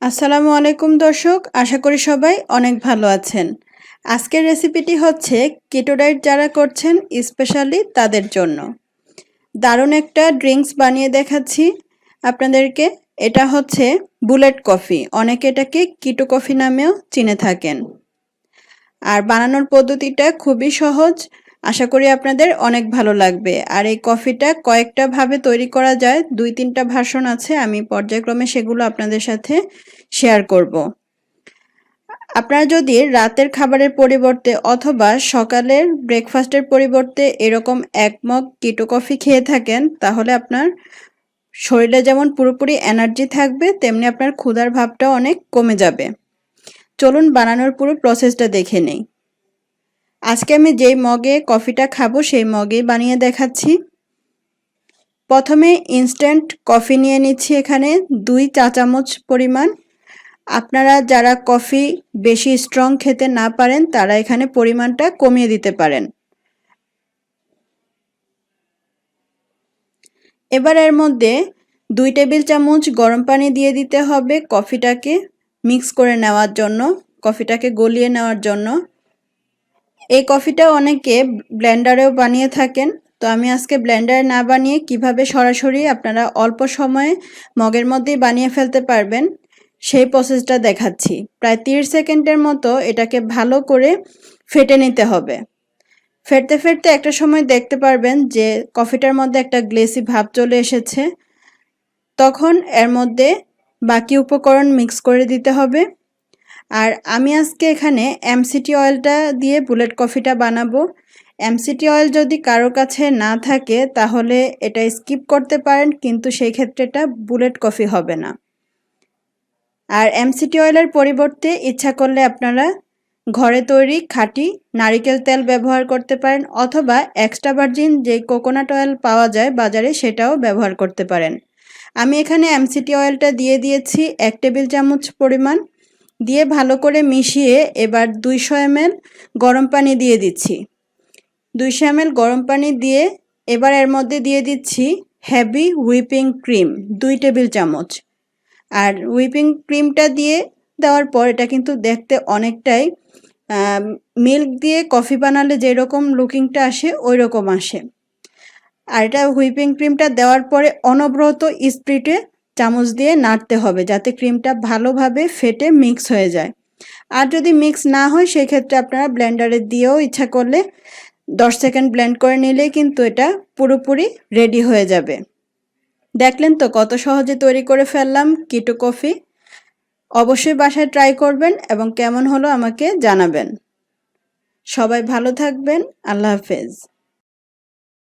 আসসালামু আলাইকুম দর্শক, আশা করি সবাই অনেক ভালো আছেন। আজকের রেসিপিটি হচ্ছে কিটো ডায়েট যারা করছেন স্পেশালি তাদের জন্য। দারুণ একটা ড্রিঙ্কস বানিয়ে দেখাচ্ছি আপনাদেরকে। এটা হচ্ছে বুলেট কফি, অনেকে এটাকে কিটো কফি নামেও চিনে থাকেন। আর বানানোর পদ্ধতিটা খুবই সহজ, আশা করি আপনাদের অনেক ভালো লাগবে। আর এই কফিটা কয়েকটা ভাবে তৈরি করা যায়, 2-3টা ভার্সন আছে, আমি পর্যায়ক্রমে সেগুলো আপনাদের সাথে শেয়ার করব। আপনারা যদি রাতের খাবারের পরিবর্তে অথবা সকালের ব্রেকফাস্টের পরিবর্তে এরকম 1 মগ কিটো কফি খেয়ে থাকেন, তাহলে আপনার শরীরে যেমন পুরোপুরি এনার্জি থাকবে, তেমনি আপনার ক্ষুধার ভাবটাও অনেক কমে যাবে। চলুন বানানোর পুরো প্রসেসটা দেখে নেই। আজকে আমি যেই মগে কফিটা খাবো সেই মগেই বানিয়ে দেখাচ্ছি। প্রথমে ইনস্ট্যান্ট কফি নিয়ে নিচ্ছি, এখানে 2 চা চামচ পরিমাণ। আপনারা যারা কফি বেশি স্ট্রং খেতে না পারেন তারা এখানে পরিমাণটা কমিয়ে দিতে পারেন। এবার এর মধ্যে 2 টেবিল চামচ গরম পানি দিয়ে দিতে হবে কফিটাকে মিক্স করে নেওয়ার জন্য, কফিটাকে গলিয়ে নেওয়ার জন্য। এই কফিটা অনেকে ব্লেন্ডারেও বানিয়ে থাকেন, তো আমি আজকে ব্লেন্ডারে না বানিয়ে কিভাবে সরাসরি আপনারা অল্প সময়ে মগের মধ্যেই বানিয়ে ফেলতে পারবেন সেই প্রসেসটা দেখাচ্ছি। প্রায় 30 সেকেন্ডের মতো এটাকে ভালো করে ফেটে নিতে হবে। ফেটতে ফেটতে একটা সময় দেখতে পারবেন যে কফিটার মধ্যে একটা গ্লেসি ভাব চলে এসেছে। তখন এর মধ্যে বাকি উপকরণ মিক্স করে দিতে হবে। আর আমি আজকে এখানে এমসিটি অয়েলটা দিয়ে বুলেট কফিটা বানাবো। এমসিটি অয়েল যদি কারো কাছে না থাকে তাহলে এটা স্কিপ করতে পারেন, কিন্তু সেই ক্ষেত্রে এটা বুলেট কফি হবে না। আর এমসিটি অয়েলের পরিবর্তে ইচ্ছা করলে আপনারা ঘরে তৈরি খাঁটি নারিকেল তেল ব্যবহার করতে পারেন, অথবা এক্সট্রা ভার্জিন যে কোকোনাট অয়েল পাওয়া যায় বাজারে সেটাও ব্যবহার করতে পারেন। আমি এখানে এমসিটি অয়েলটা দিয়ে দিয়েছি 1 টেবিল চামচ পরিমাণ। দিয়ে ভালো করে মিশিয়ে এবার 200 ml গরম পানি দিয়ে দিচ্ছি। 200 ml গরম পানি দিয়ে এবার এর মধ্যে দিয়ে দিচ্ছি হেভি হুইপিং ক্রিম 2 টেবিল চামচ। আর হুইপিং ক্রিমটা দিয়ে দেওয়ার পর এটা কিন্তু দেখতে অনেকটাই মিল্ক দিয়ে কফি বানালে যেরকম লুকিংটা আসে ওই রকম আসে। আর এটা হুইপিং ক্রিমটা দেওয়ার পরে অনবরত স্পিডে চামচ দিয়ে নাড়তে হবে যাতে ক্রিমটা ভালোভাবে ফেটে মিক্স হয়ে যায়। আর যদি মিক্স না হয় সেক্ষেত্রে আপনারা ব্লেন্ডারে দিয়েও ইচ্ছা করলে 10 সেকেন্ড ব্লেন্ড করে নিলেই কিন্তু এটা পুরোপুরি রেডি হয়ে যাবে। দেখলেন তো কত সহজে তৈরি করে ফেললাম কিটো কফি। অবশ্যই বাসায় ট্রাই করবেন এবং কেমন হলো আমাকে জানাবেন। সবাই ভালো থাকবেন। আল্লাহ হাফেজ।